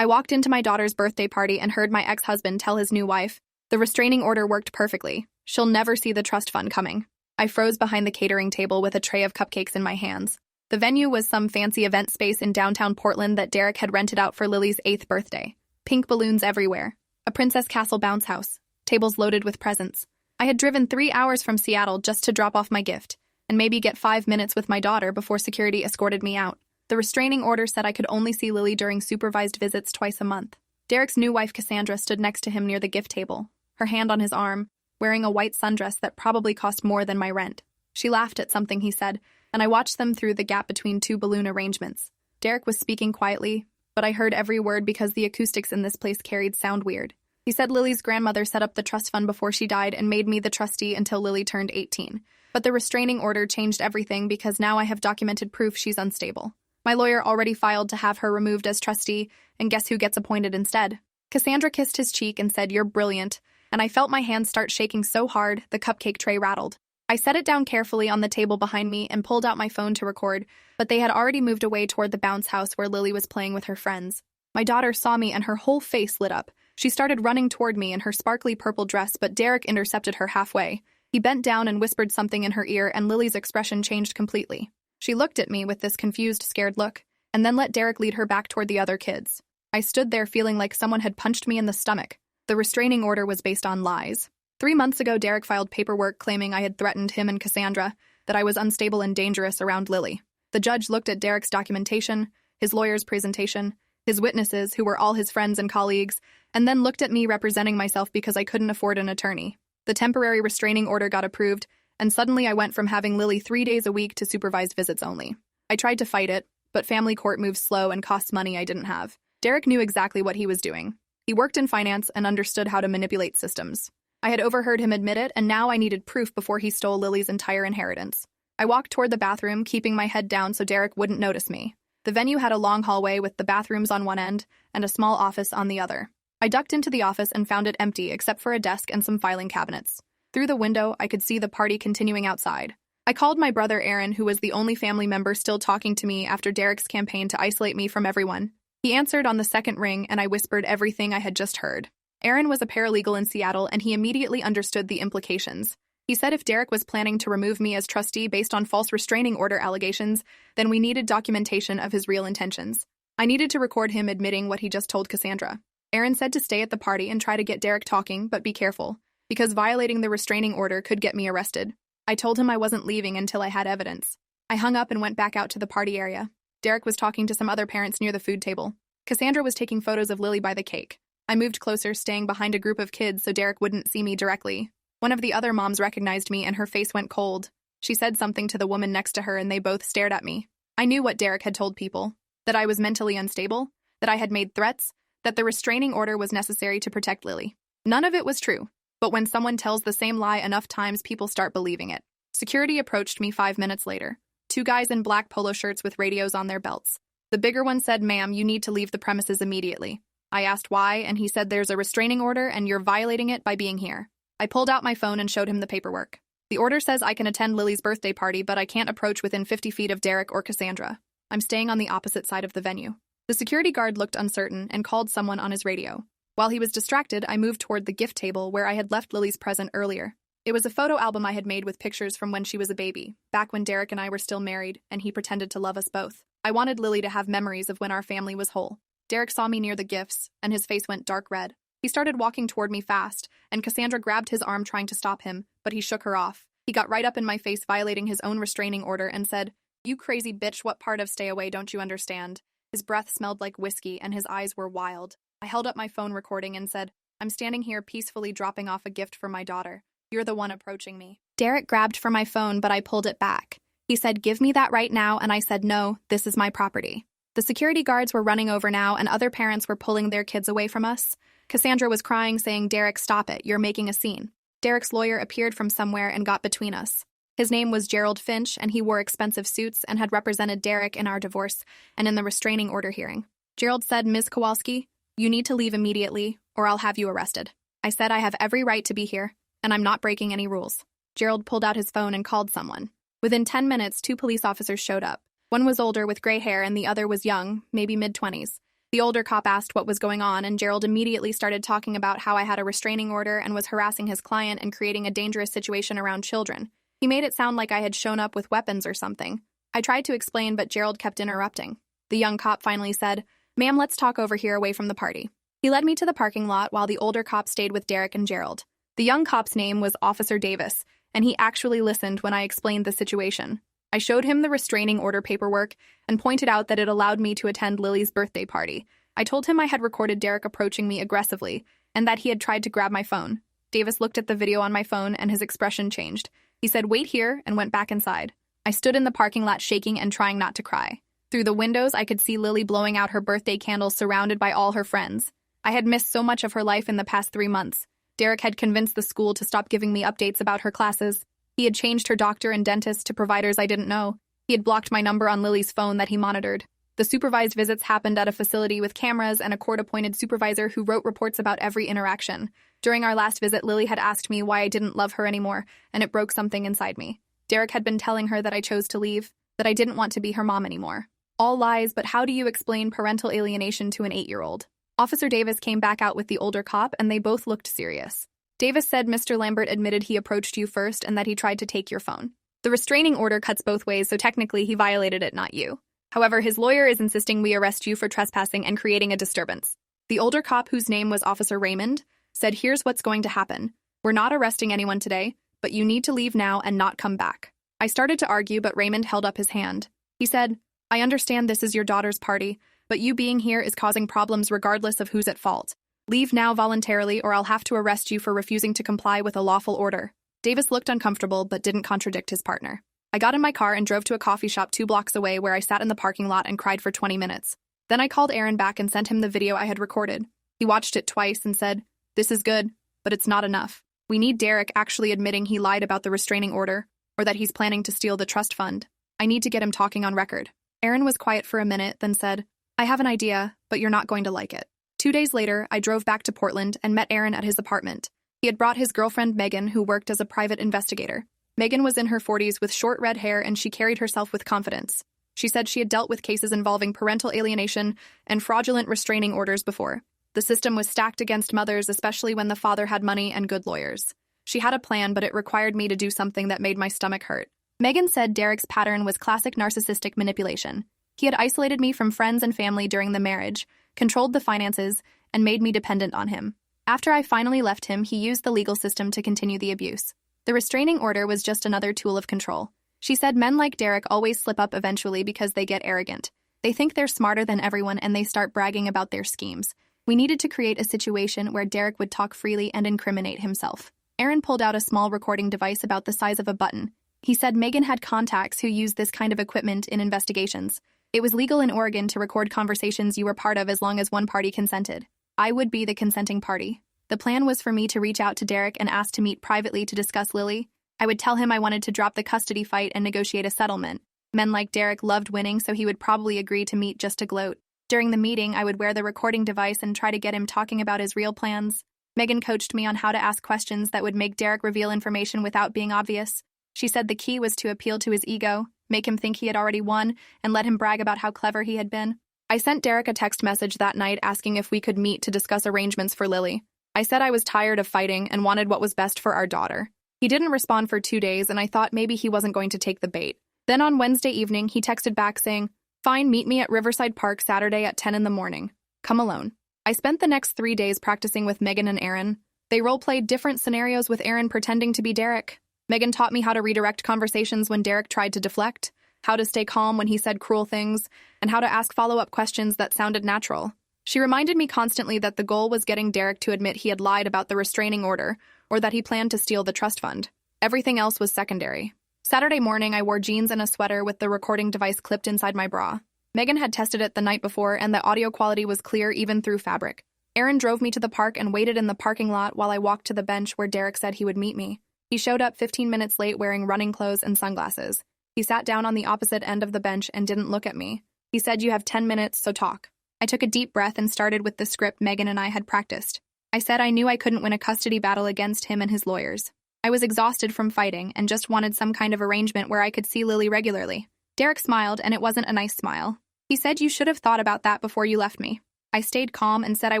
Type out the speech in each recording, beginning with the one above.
I walked into my daughter's birthday party and heard my ex-husband tell his new wife, "The restraining order worked perfectly. She'll never see the trust fund coming." I froze behind the catering table with a tray of cupcakes in my hands. The venue was some fancy event space in downtown Portland that Derek had rented out for Lily's 8th birthday. Pink balloons everywhere. A Princess Castle bounce house. Tables loaded with presents. I had driven 3 hours from Seattle just to drop off my gift, and maybe get 5 minutes with my daughter before security escorted me out. The restraining order said I could only see Lily during supervised visits twice a month. Derek's new wife Cassandra stood next to him near the gift table, her hand on his arm, wearing a white sundress that probably cost more than my rent. She laughed at something he said, and I watched them through the gap between two balloon arrangements. Derek was speaking quietly, but I heard every word because the acoustics in this place carried sound weird. He said Lily's grandmother set up the trust fund before she died and made me the trustee until Lily turned 18. But the restraining order changed everything because now I have documented proof she's unstable. My lawyer already filed to have her removed as trustee, and guess who gets appointed instead? Cassandra kissed his cheek and said, "You're brilliant," and I felt my hands start shaking so hard the cupcake tray rattled. I set it down carefully on the table behind me and pulled out my phone to record, but they had already moved away toward the bounce house where Lily was playing with her friends. My daughter saw me and her whole face lit up. She started running toward me in her sparkly purple dress, but Derek intercepted her halfway. He bent down and whispered something in her ear, and Lily's expression changed completely. She looked at me with this confused, scared look, and then let Derek lead her back toward the other kids. I stood there feeling like someone had punched me in the stomach. The restraining order was based on lies. 3 months ago, Derek filed paperwork claiming I had threatened him and Cassandra, that I was unstable and dangerous around Lily. The judge looked at Derek's documentation, his lawyer's presentation, his witnesses, who were all his friends and colleagues, and then looked at me representing myself because I couldn't afford an attorney. The temporary restraining order got approved, and suddenly I went from having Lily 3 days a week to supervised visits only. I tried to fight it, but family court moves slow and costs money I didn't have. Derek knew exactly what he was doing. He worked in finance and understood how to manipulate systems. I had overheard him admit it, and now I needed proof before he stole Lily's entire inheritance. I walked toward the bathroom, keeping my head down so Derek wouldn't notice me. The venue had a long hallway with the bathrooms on one end and a small office on the other. I ducked into the office and found it empty except for a desk and some filing cabinets. Through the window, I could see the party continuing outside. I called my brother Aaron, who was the only family member still talking to me after Derek's campaign to isolate me from everyone. He answered on the second ring, and I whispered everything I had just heard. Aaron was a paralegal in Seattle, and he immediately understood the implications. He said if Derek was planning to remove me as trustee based on false restraining order allegations, then we needed documentation of his real intentions. I needed to record him admitting what he just told Cassandra. Aaron said to stay at the party and try to get Derek talking, but be careful, because violating the restraining order could get me arrested. I told him I wasn't leaving until I had evidence. I hung up and went back out to the party area. Derek was talking to some other parents near the food table. Cassandra was taking photos of Lily by the cake. I moved closer, staying behind a group of kids so Derek wouldn't see me directly. One of the other moms recognized me and her face went cold. She said something to the woman next to her and they both stared at me. I knew what Derek had told people, that I was mentally unstable, that I had made threats, that the restraining order was necessary to protect Lily. None of it was true, but when someone tells the same lie enough times, people start believing it. Security approached me 5 minutes later. 2 guys in black polo shirts with radios on their belts. The bigger one said, "Ma'am, you need to leave the premises immediately." I asked why, and he said there's a restraining order and you're violating it by being here. I pulled out my phone and showed him the paperwork. The order says I can attend Lily's birthday party, but I can't approach within 50 feet of Derek or Cassandra. I'm staying on the opposite side of the venue. The security guard looked uncertain and called someone on his radio. While he was distracted, I moved toward the gift table where I had left Lily's present earlier. It was a photo album I had made with pictures from when she was a baby, back when Derek and I were still married, and he pretended to love us both. I wanted Lily to have memories of when our family was whole. Derek saw me near the gifts, and his face went dark red. He started walking toward me fast, and Cassandra grabbed his arm trying to stop him, but he shook her off. He got right up in my face, violating his own restraining order, and said, "You crazy bitch, what part of stay away don't you understand?" His breath smelled like whiskey, and his eyes were wild. I held up my phone recording and said, "I'm standing here peacefully dropping off a gift for my daughter. You're the one approaching me." Derek grabbed for my phone, but I pulled it back. He said, "Give me that right now," and I said, "No, this is my property." The security guards were running over now, and other parents were pulling their kids away from us. Cassandra was crying, saying, "Derek, stop it. You're making a scene." Derek's lawyer appeared from somewhere and got between us. His name was Gerald Finch, and he wore expensive suits and had represented Derek in our divorce and in the restraining order hearing. Gerald said, "Ms. Kowalski, you need to leave immediately, or I'll have you arrested." I said I have every right to be here, and I'm not breaking any rules. Gerald pulled out his phone and called someone. Within 10 minutes, 2 police officers showed up. One was older with gray hair and the other was young, maybe mid-20s. The older cop asked what was going on, and Gerald immediately started talking about how I had a restraining order and was harassing his client and creating a dangerous situation around children. He made it sound like I had shown up with weapons or something. I tried to explain, but Gerald kept interrupting. The young cop finally said, "Ma'am, let's talk over here away from the party." He led me to the parking lot while the older cop stayed with Derek and Gerald. The young cop's name was Officer Davis, and he actually listened when I explained the situation. I showed him the restraining order paperwork and pointed out that it allowed me to attend Lily's birthday party. I told him I had recorded Derek approaching me aggressively and that he had tried to grab my phone. Davis looked at the video on my phone and his expression changed. He said, "Wait here," and went back inside. I stood in the parking lot shaking and trying not to cry. Through the windows, I could see Lily blowing out her birthday candles surrounded by all her friends. I had missed so much of her life in the past 3 months. Derek had convinced the school to stop giving me updates about her classes. He had changed her doctor and dentist to providers I didn't know. He had blocked my number on Lily's phone that he monitored. The supervised visits happened at a facility with cameras and a court-appointed supervisor who wrote reports about every interaction. During our last visit, Lily had asked me why I didn't love her anymore, and it broke something inside me. Derek had been telling her that I chose to leave, that I didn't want to be her mom anymore. All lies, but how do you explain parental alienation to an 8-year-old? Officer Davis came back out with the older cop, and they both looked serious. Davis said Mr. Lambert admitted he approached you first and that he tried to take your phone. The restraining order cuts both ways, so technically he violated it, not you. However, his lawyer is insisting we arrest you for trespassing and creating a disturbance. The older cop, whose name was Officer Raymond, said, "Here's what's going to happen. We're not arresting anyone today, but you need to leave now and not come back." I started to argue, but Raymond held up his hand. He said, "I understand this is your daughter's party, but you being here is causing problems regardless of who's at fault. Leave now voluntarily or I'll have to arrest you for refusing to comply with a lawful order." Davis looked uncomfortable but didn't contradict his partner. I got in my car and drove to a coffee shop 2 blocks away where I sat in the parking lot and cried for 20 minutes. Then I called Aaron back and sent him the video I had recorded. He watched it twice and said, "This is good, but it's not enough. We need Derek actually admitting he lied about the restraining order or that he's planning to steal the trust fund. I need to get him talking on record." Aaron was quiet for a minute, then said, "I have an idea, but you're not going to like it." 2 days later, I drove back to Portland and met Aaron at his apartment. He had brought his girlfriend Megan, who worked as a private investigator. Megan was in her 40s with short red hair, and she carried herself with confidence. She said she had dealt with cases involving parental alienation and fraudulent restraining orders before. The system was stacked against mothers, especially when the father had money and good lawyers. She had a plan, but it required me to do something that made my stomach hurt. Megan said Derek's pattern was classic narcissistic manipulation. He had isolated me from friends and family during the marriage, controlled the finances, and made me dependent on him. After I finally left him, he used the legal system to continue the abuse. The restraining order was just another tool of control. She said men like Derek always slip up eventually because they get arrogant. They think they're smarter than everyone and they start bragging about their schemes. We needed to create a situation where Derek would talk freely and incriminate himself. Aaron pulled out a small recording device about the size of a button. He said Megan had contacts who used this kind of equipment in investigations. It was legal in Oregon to record conversations you were part of as long as one party consented. I would be the consenting party. The plan was for me to reach out to Derek and ask to meet privately to discuss Lily. I would tell him I wanted to drop the custody fight and negotiate a settlement. Men like Derek loved winning, so he would probably agree to meet just to gloat. During the meeting, I would wear the recording device and try to get him talking about his real plans. Megan coached me on how to ask questions that would make Derek reveal information without being obvious. She said the key was to appeal to his ego, make him think he had already won, and let him brag about how clever he had been. I sent Derek a text message that night asking if we could meet to discuss arrangements for Lily. I said I was tired of fighting and wanted what was best for our daughter. He didn't respond for 2 days, and I thought maybe he wasn't going to take the bait. Then on Wednesday evening, he texted back saying, "Fine, meet me at Riverside Park Saturday at 10 in the morning. Come alone." I spent the next 3 days practicing with Megan and Aaron. They role-played different scenarios with Aaron pretending to be Derek. Megan taught me how to redirect conversations when Derek tried to deflect, how to stay calm when he said cruel things, and how to ask follow-up questions that sounded natural. She reminded me constantly that the goal was getting Derek to admit he had lied about the restraining order or that he planned to steal the trust fund. Everything else was secondary. Saturday morning, I wore jeans and a sweater with the recording device clipped inside my bra. Megan had tested it the night before, and the audio quality was clear even through fabric. Aaron drove me to the park and waited in the parking lot while I walked to the bench where Derek said he would meet me. He showed up 15 minutes late wearing running clothes and sunglasses. He sat down on the opposite end of the bench and didn't look at me. He said, "You have 10 minutes, so talk." I took a deep breath and started with the script Megan and I had practiced. I said I knew I couldn't win a custody battle against him and his lawyers. I was exhausted from fighting and just wanted some kind of arrangement where I could see Lily regularly. Derek smiled, and it wasn't a nice smile. He said, "You should have thought about that before you left me." I stayed calm and said I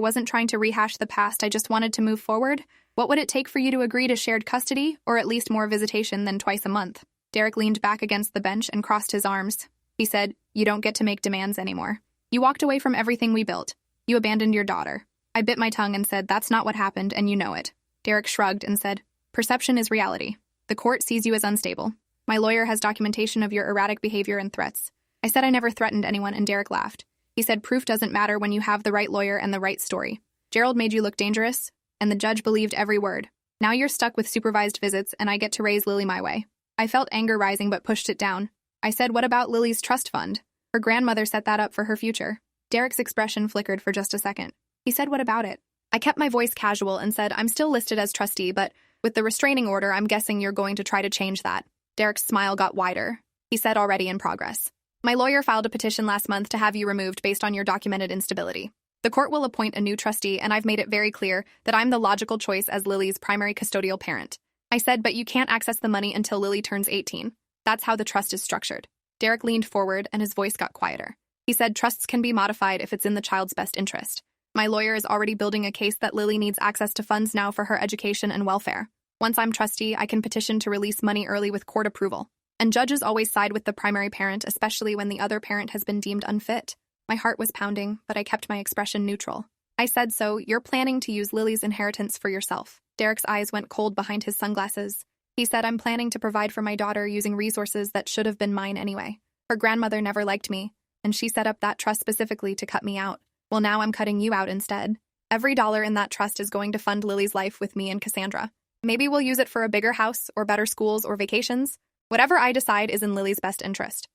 wasn't trying to rehash the past, I just wanted to move forward. What would it take for you to agree to shared custody, or at least more visitation than twice a month? Derek leaned back against the bench and crossed his arms. He said, "You don't get to make demands anymore. You walked away from everything we built. You abandoned your daughter." I bit my tongue and said, "That's not what happened, and you know it." Derek shrugged and said, "Perception is reality. The court sees you as unstable. My lawyer has documentation of your erratic behavior and threats." I said I never threatened anyone, and Derek laughed. He said, "Proof doesn't matter when you have the right lawyer and the right story. Gerald made you look dangerous, and the judge believed every word. Now you're stuck with supervised visits, and I get to raise Lily my way." I felt anger rising but pushed it down. I said, "What about Lily's trust fund? Her grandmother set that up for her future." Derek's expression flickered for just a second. He said, "What about it?" I kept my voice casual and said, "I'm still listed as trustee, but with the restraining order, I'm guessing you're going to try to change that." Derek's smile got wider. He said, "Already in progress. My lawyer filed a petition last month to have you removed based on your documented instability. The court will appoint a new trustee, and I've made it very clear that I'm the logical choice as Lily's primary custodial parent." I said, "But you can't access the money until Lily turns 18. That's how the trust is structured." Derek leaned forward, and his voice got quieter. He said, "Trusts can be modified if it's in the child's best interest. My lawyer is already building a case that Lily needs access to funds now for her education and welfare. Once I'm trustee, I can petition to release money early with court approval. And judges always side with the primary parent, especially when the other parent has been deemed unfit." My heart was pounding, but I kept my expression neutral. I said, "So, you're planning to use Lily's inheritance for yourself?" Derek's eyes went cold behind his sunglasses. He said, "I'm planning to provide for my daughter using resources that should have been mine anyway. Her grandmother never liked me, and she set up that trust specifically to cut me out. Well, now I'm cutting you out instead. Every dollar in that trust is going to fund Lily's life with me and Cassandra. Maybe we'll use it for a bigger house, or better schools, or vacations. Whatever I decide is in Lily's best interest."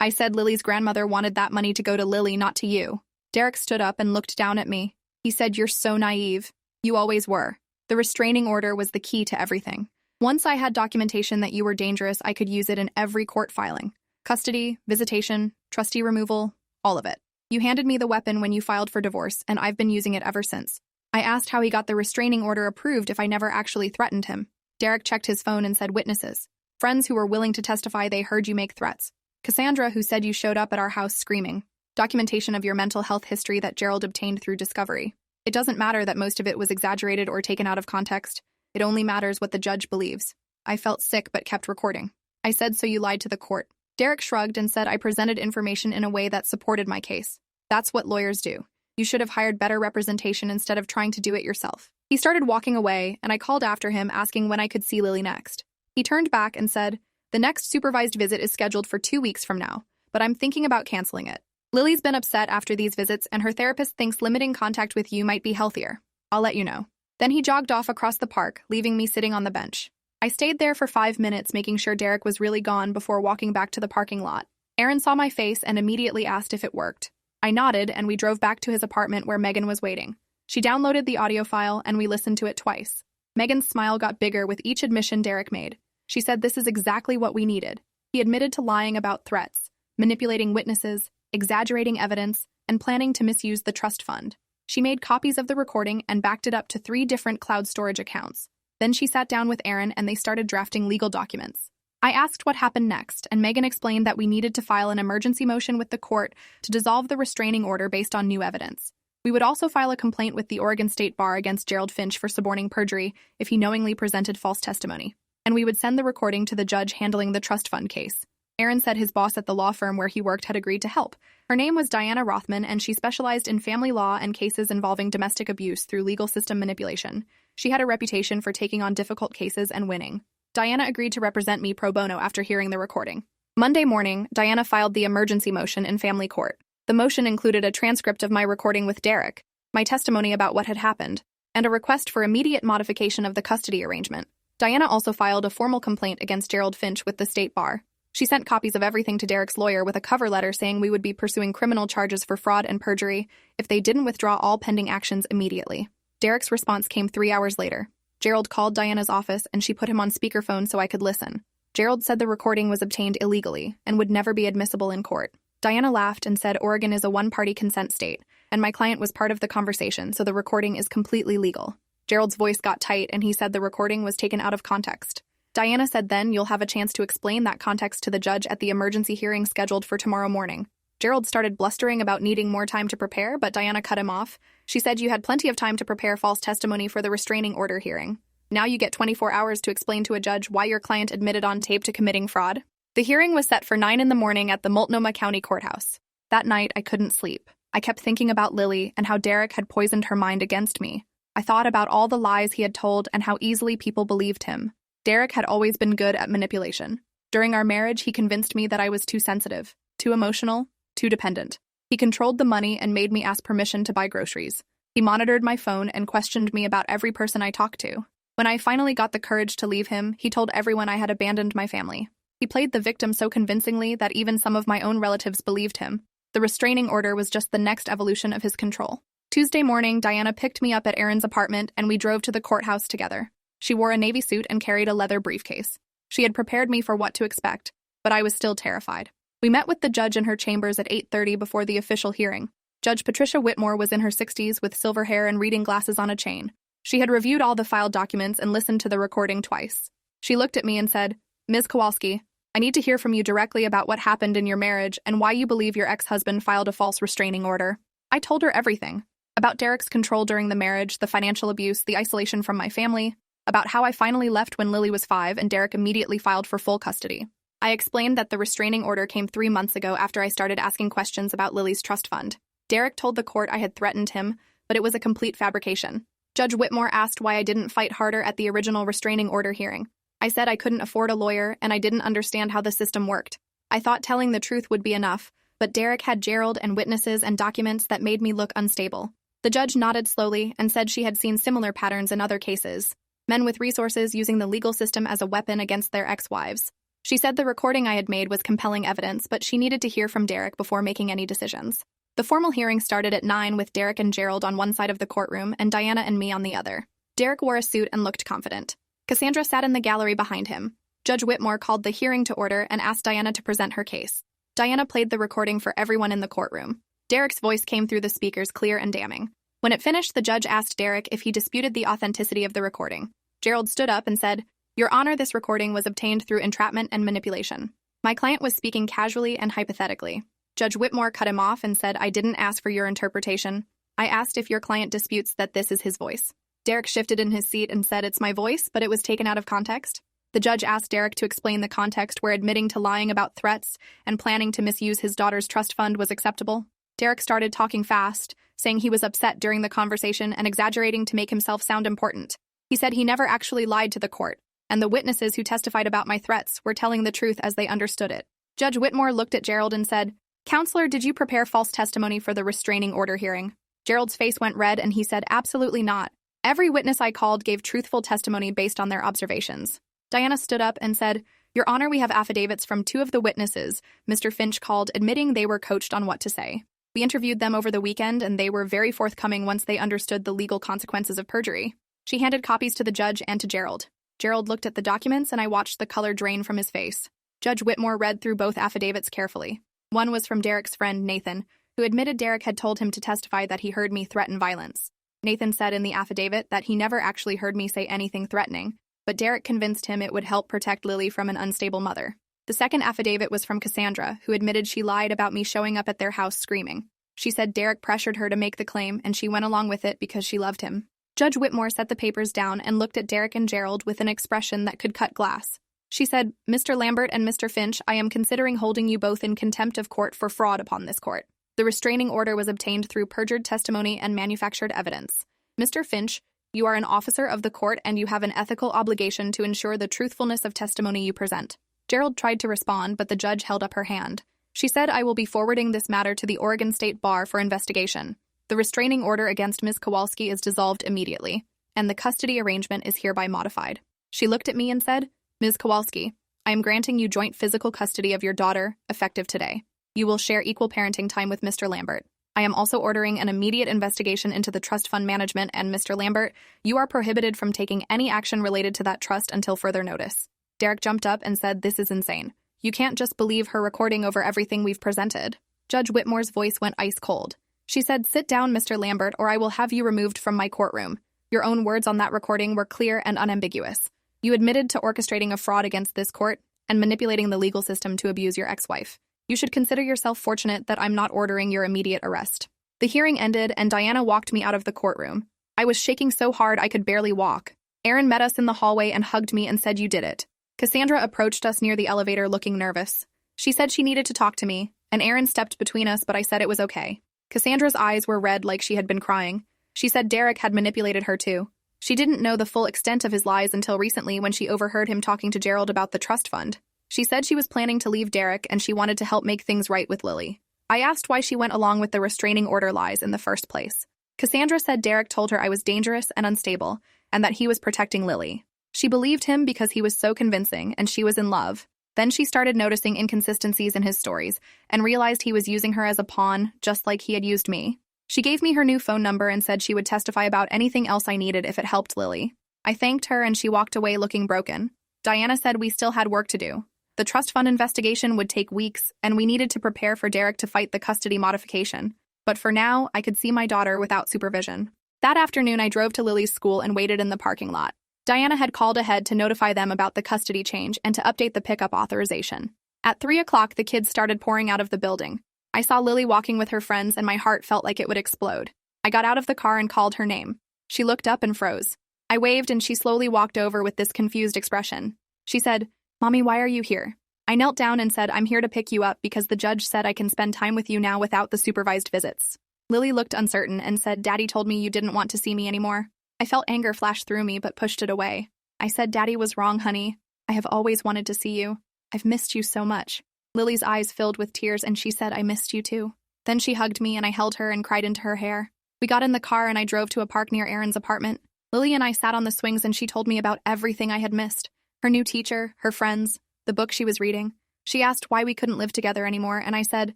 I said Lily's grandmother wanted that money to go to Lily, not to you. Derek stood up and looked down at me. He said, "You're so naive. You always were. The restraining order was the key to everything. Once I had documentation that you were dangerous, I could use it in every court filing. Custody, visitation, trustee removal, all of it. You handed me the weapon when you filed for divorce, and I've been using it ever since." I asked how he got the restraining order approved if I never actually threatened him. Derek checked his phone and said, "Witnesses. Friends who were willing to testify they heard you make threats. Cassandra, who said you showed up at our house screaming. Documentation of your mental health history that Gerald obtained through discovery. It doesn't matter that most of it was exaggerated or taken out of context. It only matters what the judge believes." I felt sick but kept recording. I said, "So you lied to the court?" Derek shrugged and said I presented information in a way that supported my case. "That's what lawyers do. You should have hired better representation instead of trying to do it yourself." He started walking away, and I called after him asking when I could see Lily next. He turned back and said, "The next supervised visit is scheduled for 2 weeks from now, but I'm thinking about canceling it. Lily's been upset after these visits, and her therapist thinks limiting contact with you might be healthier. I'll let you know." Then he jogged off across the park, leaving me sitting on the bench. I stayed there for 5 minutes, making sure Derek was really gone before walking back to the parking lot. Aaron saw my face and immediately asked if it worked. I nodded, and we drove back to his apartment where Megan was waiting. She downloaded the audio file, and we listened to it twice. Megan's smile got bigger with each admission Derek made. She said this is exactly what we needed. He admitted to lying about threats, manipulating witnesses, exaggerating evidence, and planning to misuse the trust fund. She made copies of the recording and backed it up to 3 different cloud storage accounts. Then she sat down with Aaron and they started drafting legal documents. I asked what happened next, and Megan explained that we needed to file an emergency motion with the court to dissolve the restraining order based on new evidence. We would also file a complaint with the Oregon State Bar against Gerald Finch for suborning perjury if he knowingly presented false testimony. And we would send the recording to the judge handling the trust fund case. Aaron said his boss at the law firm where he worked had agreed to help. Her name was Diana Rothman, and she specialized in family law and cases involving domestic abuse through legal system manipulation. She had a reputation for taking on difficult cases and winning. Diana agreed to represent me pro bono after hearing the recording. Monday morning, Diana filed the emergency motion in family court. The motion included a transcript of my recording with Derek, my testimony about what had happened, and a request for immediate modification of the custody arrangement. Diana also filed a formal complaint against Gerald Finch with the state bar. She sent copies of everything to Derek's lawyer with a cover letter saying we would be pursuing criminal charges for fraud and perjury if they didn't withdraw all pending actions immediately. Derek's response came 3 hours later. Gerald called Diana's office and she put him on speakerphone so I could listen. Gerald said the recording was obtained illegally and would never be admissible in court. Diana laughed and said Oregon is a one-party consent state, and my client was part of the conversation, so the recording is completely legal. Gerald's voice got tight and he said the recording was taken out of context. Diana said then you'll have a chance to explain that context to the judge at the emergency hearing scheduled for tomorrow morning. Gerald started blustering about needing more time to prepare, but Diana cut him off. She said you had plenty of time to prepare false testimony for the restraining order hearing. Now you get 24 hours to explain to a judge why your client admitted on tape to committing fraud. The hearing was set for 9 a.m. at the Multnomah County Courthouse. That night, I couldn't sleep. I kept thinking about Lily and how Derek had poisoned her mind against me. I thought about all the lies he had told and how easily people believed him. Derek had always been good at manipulation. During our marriage, he convinced me that I was too sensitive, too emotional, too dependent. He controlled the money and made me ask permission to buy groceries. He monitored my phone and questioned me about every person I talked to. When I finally got the courage to leave him, he told everyone I had abandoned my family. He played the victim so convincingly that even some of my own relatives believed him. The restraining order was just the next evolution of his control. Tuesday morning, Diana picked me up at Aaron's apartment and we drove to the courthouse together. She wore a navy suit and carried a leather briefcase. She had prepared me for what to expect, but I was still terrified. We met with the judge in her chambers at 8:30 before the official hearing. Judge Patricia Whitmore was in her 60s with silver hair and reading glasses on a chain. She had reviewed all the filed documents and listened to the recording twice. She looked at me and said, "Ms. Kowalski, I need to hear from you directly about what happened in your marriage and why you believe your ex-husband filed a false restraining order." I told her everything. About Derek's control during the marriage, the financial abuse, the isolation from my family, about how I finally left when Lily was 5 and Derek immediately filed for full custody. I explained that the restraining order came 3 months ago after I started asking questions about Lily's trust fund. Derek told the court I had threatened him, but it was a complete fabrication. Judge Whitmore asked why I didn't fight harder at the original restraining order hearing. I said I couldn't afford a lawyer and I didn't understand how the system worked. I thought telling the truth would be enough, but Derek had Gerald and witnesses and documents that made me look unstable. The judge nodded slowly and said she had seen similar patterns in other cases. Men with resources using the legal system as a weapon against their ex-wives. She said the recording I had made was compelling evidence, but she needed to hear from Derek before making any decisions. The formal hearing started at 9 with Derek and Gerald on one side of the courtroom and Diana and me on the other. Derek wore a suit and looked confident. Cassandra sat in the gallery behind him. Judge Whitmore called the hearing to order and asked Diana to present her case. Diana played the recording for everyone in the courtroom. Derek's voice came through the speakers clear and damning. When it finished, the judge asked Derek if he disputed the authenticity of the recording. Gerald stood up and said, "Your Honor, this recording was obtained through entrapment and manipulation." My client was speaking casually and hypothetically. Judge Whitmore cut him off and said, "I didn't ask for your interpretation. I asked if your client disputes that this is his voice." Derek shifted in his seat and said, "It's my voice, but it was taken out of context." The judge asked Derek to explain the context where admitting to lying about threats and planning to misuse his daughter's trust fund was acceptable. Derek started talking fast, saying he was upset during the conversation and exaggerating to make himself sound important. He said he never actually lied to the court, and the witnesses who testified about my threats were telling the truth as they understood it. Judge Whitmore looked at Gerald and said, "Counselor, did you prepare false testimony for the restraining order hearing?" Gerald's face went red and he said, "Absolutely not. Every witness I called gave truthful testimony based on their observations." Diana stood up and said, "Your Honor, we have affidavits from 2 of the witnesses Mr. Finch called admitting they were coached on what to say. We interviewed them over the weekend and they were very forthcoming once they understood the legal consequences of perjury." She handed copies to the judge and to Gerald. Gerald looked at the documents and I watched the color drain from his face. Judge Whitmore read through both affidavits carefully. One was from Derek's friend, Nathan, who admitted Derek had told him to testify that he heard me threaten violence. Nathan said in the affidavit that he never actually heard me say anything threatening, but Derek convinced him it would help protect Lily from an unstable mother. The second affidavit was from Cassandra, who admitted she lied about me showing up at their house screaming. She said Derek pressured her to make the claim and she went along with it because she loved him. Judge Whitmore set the papers down and looked at Derek and Gerald with an expression that could cut glass. She said, "Mr. Lambert and Mr. Finch, I am considering holding you both in contempt of court for fraud upon this court. The restraining order was obtained through perjured testimony and manufactured evidence. Mr. Finch, you are an officer of the court and you have an ethical obligation to ensure the truthfulness of testimony you present." Gerald tried to respond, but the judge held up her hand. She said, "I will be forwarding this matter to the Oregon State Bar for investigation. The restraining order against Ms. Kowalski is dissolved immediately, and the custody arrangement is hereby modified." She looked at me and said, "Ms. Kowalski, I am granting you joint physical custody of your daughter, effective today. You will share equal parenting time with Mr. Lambert. I am also ordering an immediate investigation into the trust fund management, and Mr. Lambert, you are prohibited from taking any action related to that trust until further notice." Derek jumped up and said, "This is insane. You can't just believe her recording over everything we've presented." Judge Whitmore's voice went ice cold. She said, "Sit down, Mr. Lambert, or I will have you removed from my courtroom. Your own words on that recording were clear and unambiguous. You admitted to orchestrating a fraud against this court and manipulating the legal system to abuse your ex-wife. You should consider yourself fortunate that I'm not ordering your immediate arrest. The hearing ended, and Diana walked me out of the courtroom. I was shaking so hard I could barely walk. Aaron met us in the hallway and hugged me and said you did it. Cassandra approached us near the elevator looking nervous. She said she needed to talk to me, and Aaron stepped between us, but I said it was okay. Cassandra's eyes were red like she had been crying. She said Derek had manipulated her too. She didn't know the full extent of his lies until recently when she overheard him talking to Gerald about the trust fund. She said she was planning to leave Derek and she wanted to help make things right with Lily. I asked why she went along with the restraining order lies in the first place. Cassandra said Derek told her I was dangerous and unstable, and that he was protecting Lily. She believed him because he was so convincing and she was in love. Then she started noticing inconsistencies in his stories and realized he was using her as a pawn, just like he had used me. She gave me her new phone number and said she would testify about anything else I needed if it helped Lily. I thanked her and she walked away looking broken. Diana said we still had work to do. The trust fund investigation would take weeks, and we needed to prepare for Derek to fight the custody modification. But for now, I could see my daughter without supervision. That afternoon, I drove to Lily's school and waited in the parking lot. Diana had called ahead to notify them about the custody change and to update the pickup authorization. At 3 o'clock, the kids started pouring out of the building. I saw Lily walking with her friends and my heart felt like it would explode. I got out of the car and called her name. She looked up and froze. I waved and she slowly walked over with this confused expression. She said, "Mommy, why are you here?" I knelt down and said, "I'm here to pick you up because the judge said I can spend time with you now without the supervised visits." Lily looked uncertain and said, "Daddy told me you didn't want to see me anymore." I felt anger flash through me but pushed it away. I said, "Daddy was wrong, honey. I have always wanted to see you. I've missed you so much." Lily's eyes filled with tears and she said, "I missed you too." Then she hugged me and I held her and cried into her hair. We got in the car and I drove to a park near Aaron's apartment. Lily and I sat on the swings and she told me about everything I had missed. Her new teacher, her friends, the book she was reading. She asked why we couldn't live together anymore, and I said,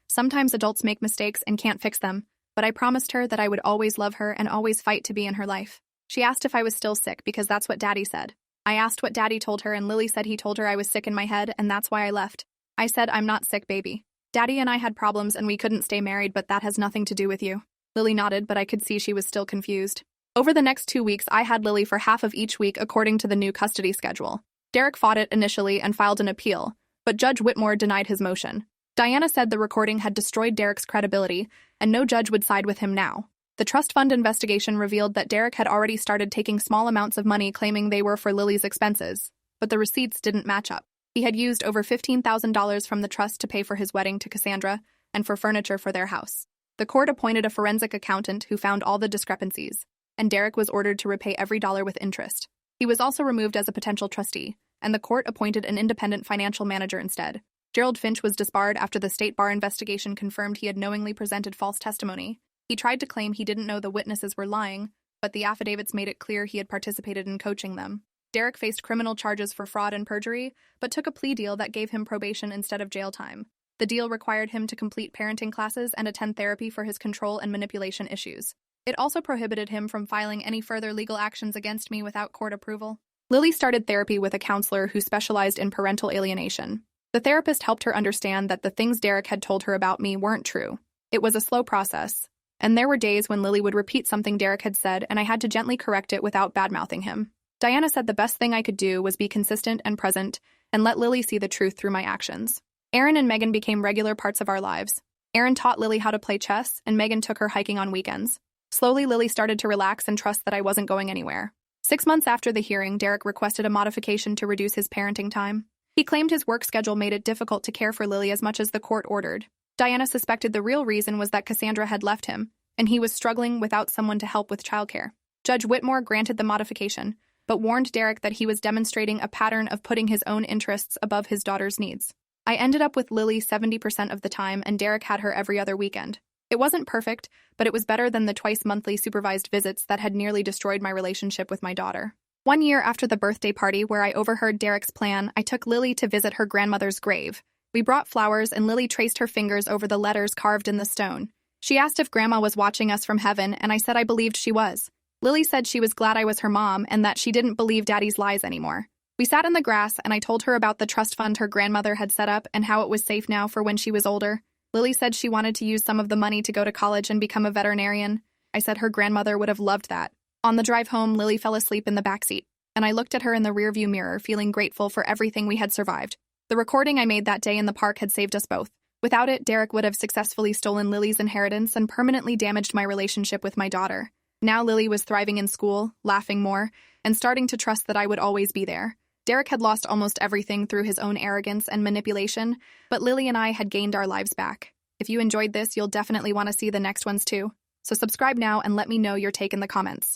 sometimes adults make mistakes and can't fix them, but I promised her that I would always love her and always fight to be in her life. She asked if I was still sick because that's what Daddy said. I asked what Daddy told her, and Lily said he told her I was sick in my head and that's why I left. I said, "I'm not sick, baby. Daddy and I had problems and we couldn't stay married, but that has nothing to do with you." Lily nodded, but I could see she was still confused. Over the next 2 weeks, I had Lily for half of each week according to the new custody schedule. Derek fought it initially and filed an appeal, but Judge Whitmore denied his motion. Diana said the recording had destroyed Derek's credibility, and no judge would side with him now. The trust fund investigation revealed that Derek had already started taking small amounts of money claiming they were for Lily's expenses, but the receipts didn't match up. He had used over $15,000 from the trust to pay for his wedding to Cassandra and for furniture for their house. The court appointed a forensic accountant who found all the discrepancies, and Derek was ordered to repay every dollar with interest. He was also removed as a potential trustee, and the court appointed an independent financial manager instead. Gerald Finch was disbarred after the state bar investigation confirmed he had knowingly presented false testimony. He tried to claim he didn't know the witnesses were lying, but the affidavits made it clear he had participated in coaching them. Derek faced criminal charges for fraud and perjury, but took a plea deal that gave him probation instead of jail time. The deal required him to complete parenting classes and attend therapy for his control and manipulation issues. It also prohibited him from filing any further legal actions against me without court approval. Lily started therapy with a counselor who specialized in parental alienation. The therapist helped her understand that the things Derek had told her about me weren't true. It was a slow process, and there were days when Lily would repeat something Derek had said and I had to gently correct it without badmouthing him. Diana said the best thing I could do was be consistent and present and let Lily see the truth through my actions. Aaron and Megan became regular parts of our lives. Aaron taught Lily how to play chess, and Megan took her hiking on weekends. Slowly, Lily started to relax and trust that I wasn't going anywhere. 6 months after the hearing, Derek requested a modification to reduce his parenting time. He claimed his work schedule made it difficult to care for Lily as much as the court ordered. Diana suspected the real reason was that Cassandra had left him, and he was struggling without someone to help with childcare. Judge Whitmore granted the modification, but warned Derek that he was demonstrating a pattern of putting his own interests above his daughter's needs. I ended up with Lily 70% of the time, and Derek had her every other weekend. It wasn't perfect, but it was better than the twice-monthly supervised visits that had nearly destroyed my relationship with my daughter. 1 year after the birthday party where I overheard Derek's plan, I took Lily to visit her grandmother's grave. We brought flowers and Lily traced her fingers over the letters carved in the stone. She asked if Grandma was watching us from heaven, and I said I believed she was. Lily said she was glad I was her mom and that she didn't believe Daddy's lies anymore. We sat in the grass and I told her about the trust fund her grandmother had set up and how it was safe now for when she was older. Lily said she wanted to use some of the money to go to college and become a veterinarian. I said her grandmother would have loved that. On the drive home, Lily fell asleep in the backseat, and I looked at her in the rearview mirror, feeling grateful for everything we had survived. The recording I made that day in the park had saved us both. Without it, Derek would have successfully stolen Lily's inheritance and permanently damaged my relationship with my daughter. Now Lily was thriving in school, laughing more, and starting to trust that I would always be there. Derek had lost almost everything through his own arrogance and manipulation, but Lily and I had gained our lives back. If you enjoyed this, you'll definitely want to see the next ones too. So subscribe now and let me know your take in the comments.